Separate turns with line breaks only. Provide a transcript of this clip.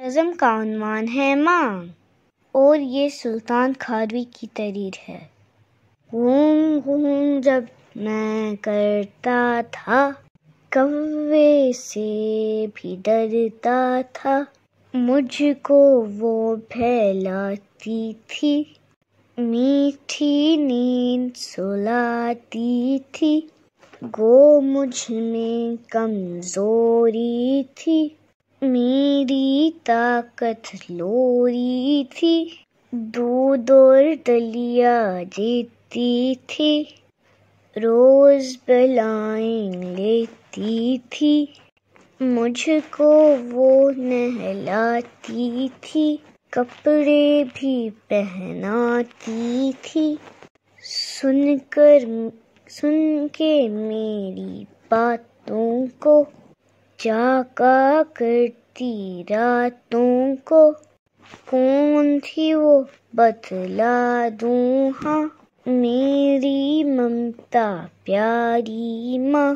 نظم کا عنوان ہے ماں، اور یہ سلطان کھاروی کی تحریر ہے۔ گھوم گھوم جب میں کرتا تھا، کوے سے بھی ڈرتا تھا، مجھ کو وہ بہلاتی تھی، میٹھی نیند سلاتی تھی، گو مجھ میں کمزوری تھی، میری طاقت لوری تھی، دودھ اور دلیا دیتی تھی، روز بلائیں لیتی تھی، مجھ کو وہ نہلاتی تھی، کپڑے بھی پہناتی تھی، سن کے میری باتوں کو جاگا کرتی راتوں کو، کون تھی وہ بتلا دوں ہاں، میری ممتا پیاری ماں۔